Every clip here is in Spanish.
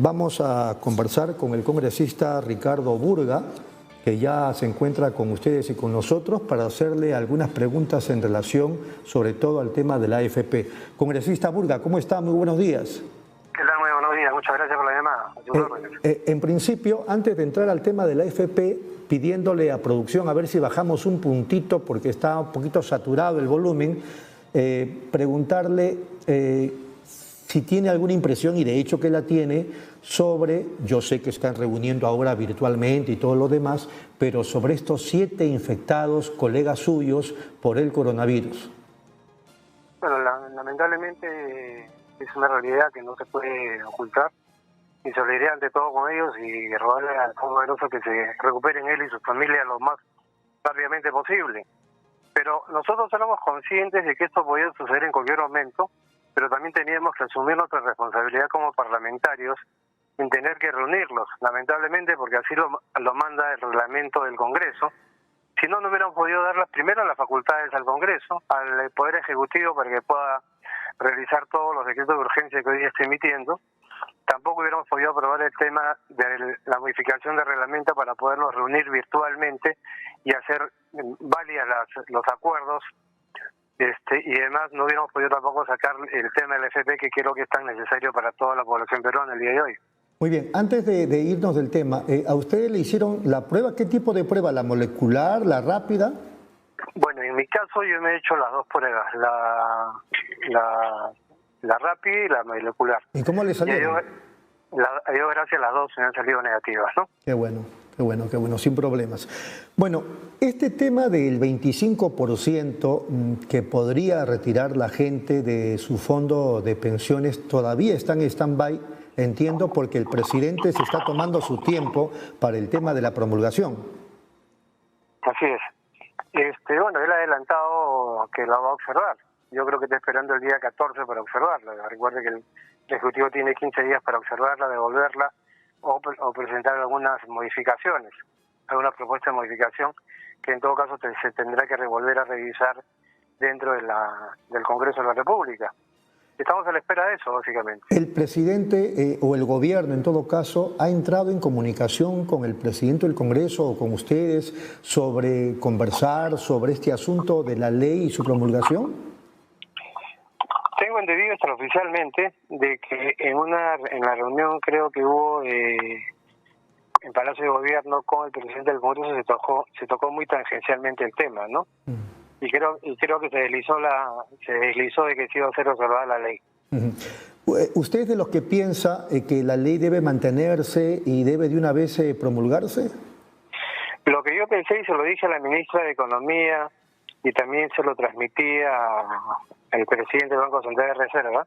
Vamos a conversar con el congresista Ricardo Burga, que ya se encuentra con ustedes y con nosotros para hacerle algunas preguntas en relación sobre todo al tema de la AFP. Congresista Burga, ¿cómo está? Muy buenos días. ¿Qué tal? Muy buenos días. Muchas gracias por la llamada. En principio, antes de entrar al tema de la AFP, pidiéndole a producción a ver si bajamos un puntito porque está un poquito saturado el volumen, preguntarle si tiene alguna impresión, y de hecho que la tiene, sobre, yo sé que están reuniendo ahora virtualmente y todo lo demás, pero sobre estos 7 infectados, colegas suyos, por el coronavirus. Bueno, lamentablemente es una realidad que no se puede ocultar. Mi solidaridad ante todo con ellos y rogarle al poderoso que se recuperen él y su familia lo más rápidamente posible. Pero nosotros éramos conscientes de que esto podía suceder en cualquier momento, pero también teníamos que asumir nuestra responsabilidad como parlamentarios en tener que reunirlos, lamentablemente, porque así lo manda el reglamento del Congreso. Si no, no hubiéramos podido dar primero las facultades al Congreso, al Poder Ejecutivo, para que pueda realizar todos los decretos de urgencia que hoy día está emitiendo. Tampoco hubiéramos podido aprobar el tema de la modificación del reglamento para podernos reunir virtualmente y hacer válidas los acuerdos. Y además no hubiéramos podido tampoco sacar el tema del FP, que creo que es tan necesario para toda la población peruana el día de hoy. Muy bien, antes de irnos del tema, ¿a ustedes le hicieron la prueba? ¿Qué tipo de prueba? ¿La molecular, la rápida? Bueno, en mi caso yo me he hecho las dos pruebas, la rápida y la molecular. ¿Y cómo le salieron? Yo gracias a las dos me han salido negativas, ¿no? Qué bueno, sin problemas. Bueno, este tema del 25% que podría retirar la gente de su fondo de pensiones todavía está en stand-by, entiendo, porque el presidente se está tomando su tiempo para el tema de la promulgación. Así es. Bueno, él ha adelantado que la va a observar. Yo creo que está esperando el día 14 para observarla. Recuerde que el Ejecutivo tiene 15 días para observarla, devolverla o presentar algunas modificaciones, alguna propuesta de modificación que en todo caso se tendrá que volver a revisar dentro del Congreso de la República. Estamos a la espera de eso, básicamente. El presidente o el gobierno, en todo caso, ha entrado en comunicación con el presidente del Congreso o con ustedes sobre conversar sobre este asunto de la ley y su promulgación. Tengo entendido extraoficialmente de que en la reunión creo que hubo en Palacio de Gobierno con el presidente del Congreso se tocó muy tangencialmente el tema, ¿no? Y creo que se deslizó de que se iba a ser observada la ley. ¿Usted es de los que piensa que la ley debe mantenerse y debe de una vez promulgarse? Lo que yo pensé y se lo dije a la ministra de Economía y también se lo transmití al presidente del Banco Central de Reserva,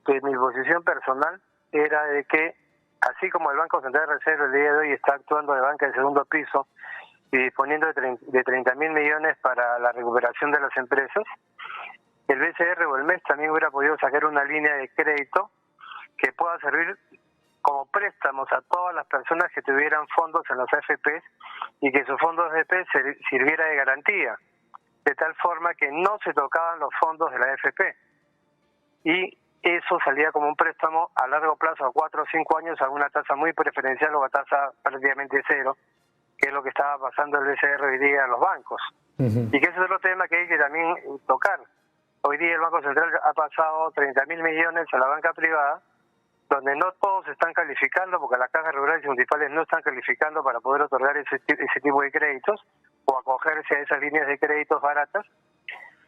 que mi posición personal era de que, así como el Banco Central de Reserva el día de hoy está actuando de banca de segundo piso y disponiendo de 30.000 millones para la recuperación de las empresas, el BCR o el MES también hubiera podido sacar una línea de crédito que pueda servir como préstamos a todas las personas que tuvieran fondos en los AFP y que sus fondos de AFP sirviera de garantía, de tal forma que no se tocaban los fondos de la AFP. Y eso salía como un préstamo a largo plazo, a 4 o 5 años, a una tasa muy preferencial o a tasa prácticamente cero, que es lo que estaba pasando el BCR hoy día a los bancos. Y que ese es otro tema que hay que también tocar. Hoy día el Banco Central ha pasado 30.000 millones a la banca privada, donde no todos están calificando, porque las cajas rurales y municipales no están calificando para poder otorgar ese tipo de créditos o acogerse a esas líneas de créditos baratas,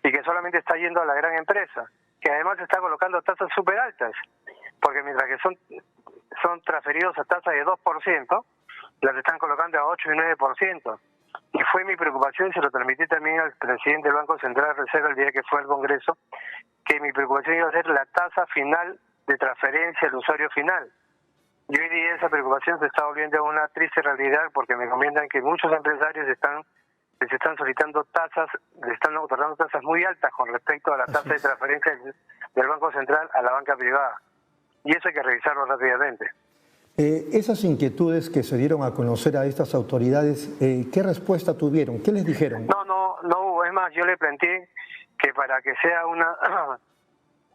y que solamente está yendo a la gran empresa, que además está colocando tasas súper altas, porque mientras que son transferidos a tasas de 2%, las están colocando a 8 y 9%. Y fue mi preocupación, y se lo transmití también al presidente del Banco Central de Reserva el día que fue al Congreso, que mi preocupación iba a ser la tasa final de transferencia al usuario final. Y hoy día esa preocupación se está volviendo una triste realidad, porque me comentan que muchos empresarios les están solicitando tasas, les están otorgando tasas muy altas con respecto a la tasa de transferencia del Banco Central a la banca privada. Y eso hay que revisarlo rápidamente. Esas inquietudes que se dieron a conocer a estas autoridades, ¿qué respuesta tuvieron? ¿Qué les dijeron? No hubo. Es más, yo le planteé que para que sea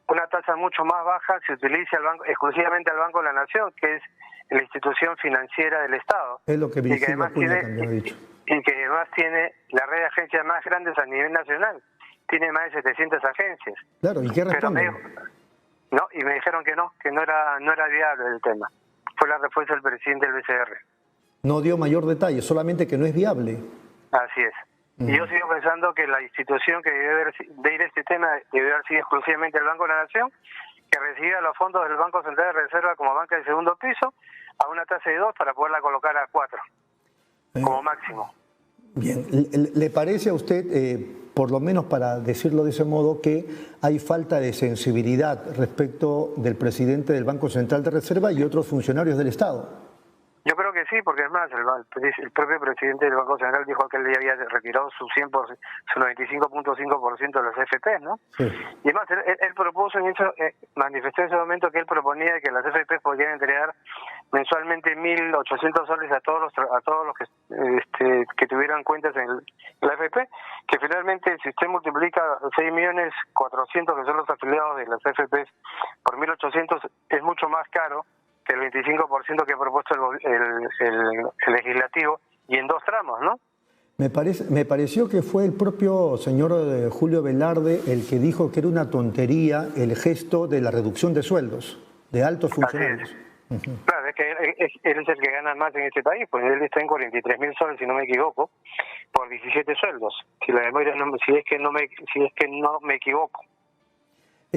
una tasa mucho más baja se utilice exclusivamente al Banco de la Nación, que es la institución financiera del Estado. Es lo que Virgilio Acuña también ha dicho. Y que además tiene la red de agencias más grandes a nivel nacional. Tiene más de 700 agencias. Claro, ¿y qué responden? No, y me dijeron que no era viable el tema. Fue la respuesta del presidente del BCR. No dio mayor detalle, solamente que no es viable. Así es. Y yo sigo pensando que la institución que debe ir este tema debe haber sido exclusivamente el Banco de la Nación, que reciba los fondos del Banco Central de Reserva como banca de segundo piso a una tasa de 2 para poderla colocar a 4 como máximo. Bien, ¿le parece a usted, por lo menos para decirlo de ese modo, que hay falta de sensibilidad respecto del presidente del Banco Central de Reserva y otros funcionarios del Estado? Yo creo que sí, porque es más, el propio presidente del Banco Central dijo que él ya había retirado su 95.5% de los FP, ¿no? Sí. Y además, él propuso manifestó en ese momento que él proponía que las FP podrían entregar mensualmente 1.800 soles a todos los que tuvieran cuentas en la FP, que finalmente si usted multiplica 6.400.000 que son los afiliados de las FP por 1.800 es mucho más caro que el 25% que ha propuesto el legislativo, y en 2 tramos, ¿no? Me pareció que fue el propio señor Julio Velarde el que dijo que era una tontería el gesto de la reducción de sueldos de altos funcionarios. Claro, es que él es el que gana más en este país, pues él está en 43.000 soles, si no me equivoco, por 17 sueldos, si es que no me equivoco.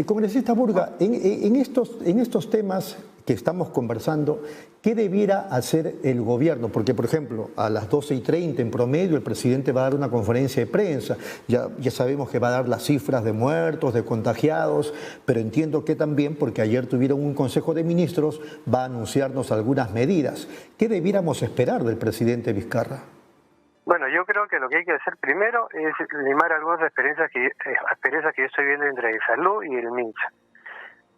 Congresista Burga, en estos temas que estamos conversando, ¿qué debiera hacer el gobierno? Porque, por ejemplo, a las 12:30 en promedio el presidente va a dar una conferencia de prensa. Ya sabemos que va a dar las cifras de muertos, de contagiados, pero entiendo que también, porque ayer tuvieron un Consejo de Ministros, va a anunciarnos algunas medidas. ¿Qué debiéramos esperar del presidente Vizcarra? Bueno, yo creo que lo que hay que hacer primero es limar algunas asperezas que yo estoy viendo entre el Salud y el MINSA.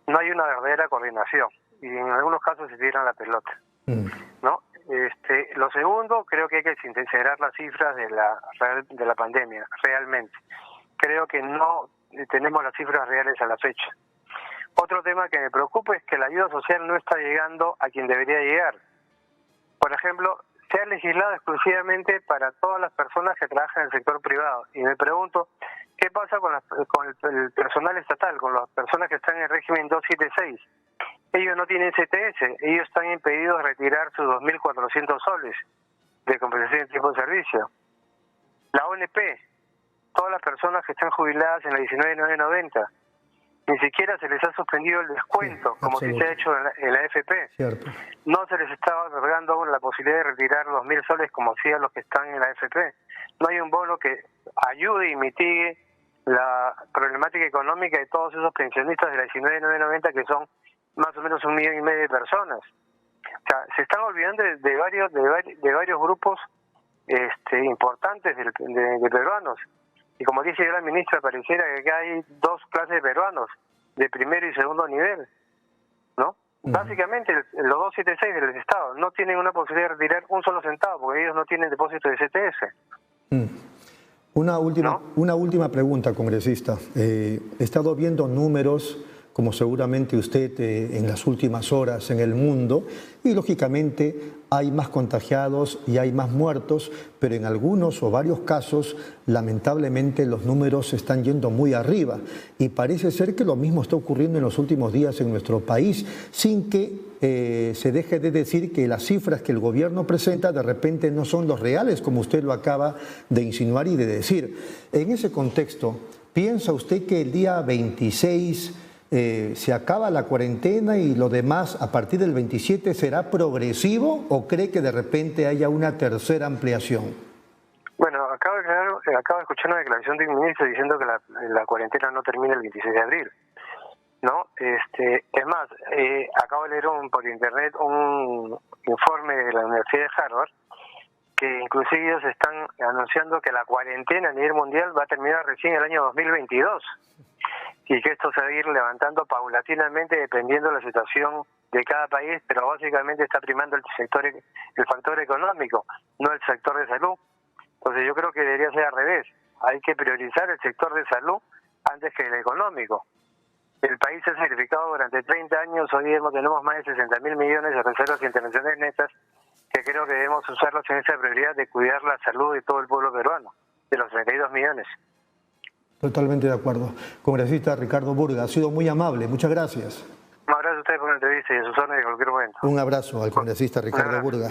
No hay una verdadera coordinación y en algunos casos se tiran la pelota, ¿no? Lo segundo, creo que hay que sincerar las cifras de la pandemia, realmente. Creo que no tenemos las cifras reales a la fecha. Otro tema que me preocupa es que la ayuda social no está llegando a quien debería llegar. Por ejemplo, se ha legislado exclusivamente para todas las personas que trabajan en el sector privado. Y me pregunto, ¿qué pasa con el personal estatal, con las personas que están en el régimen 276? Ellos no tienen CTS, ellos están impedidos de retirar sus 2.400 soles de compensación de tiempo de servicio. La ONP, todas las personas que están jubiladas en la 19.990, ni siquiera se les ha suspendido el descuento, como si se ha hecho en la AFP. Cierto. No se les está otorgando la posibilidad de retirar los 1.000 soles como hacían los que están en la AFP. No hay un bono que ayude y mitigue la problemática económica de todos esos pensionistas de la 19.990 que son más o menos 1,5 millones de personas. O sea, se están olvidando de varios grupos importantes de peruanos. Y como dice la ministra, pareciera que acá hay 2 clases de peruanos, de primero y segundo nivel, ¿no? Básicamente, los 276 del Estado no tienen una posibilidad de retirar un solo centavo, porque ellos no tienen depósito de CTS. Una última pregunta, congresista. He estado viendo números, como seguramente usted en las últimas horas en el mundo, y lógicamente hay más contagiados y hay más muertos, pero en algunos o varios casos, lamentablemente, los números están yendo muy arriba. Y parece ser que lo mismo está ocurriendo en los últimos días en nuestro país, sin que se deje de decir que las cifras que el gobierno presenta de repente no son los reales, como usted lo acaba de insinuar y de decir. En ese contexto, ¿piensa usted que el día 26 se acaba la cuarentena y lo demás a partir del 27 será progresivo, o cree que de repente haya una tercera ampliación? Bueno, acabo de escuchar una declaración de un ministro diciendo que la cuarentena no termina el 26 de abril, ¿no? Es más, acabo de leer por internet un informe de la Universidad de Harvard que inclusive ellos están anunciando que la cuarentena a nivel mundial va a terminar recién el año 2022. Y que esto se va a ir levantando paulatinamente dependiendo de la situación de cada país, pero básicamente está primando el factor económico, no el sector de salud. Entonces yo creo que debería ser al revés. Hay que priorizar el sector de salud antes que el económico. El país se ha sacrificado durante 30 años, hoy tenemos más de 60.000 millones de reservas internacionales netas, que creo que debemos usarlos en esa prioridad de cuidar la salud de todo el pueblo peruano, de los 32 millones. Totalmente de acuerdo. Congresista Ricardo Burga, ha sido muy amable, muchas gracias. Un abrazo a ustedes por la entrevista y a sus órdenes en cualquier momento. Un abrazo al congresista Ricardo Burga.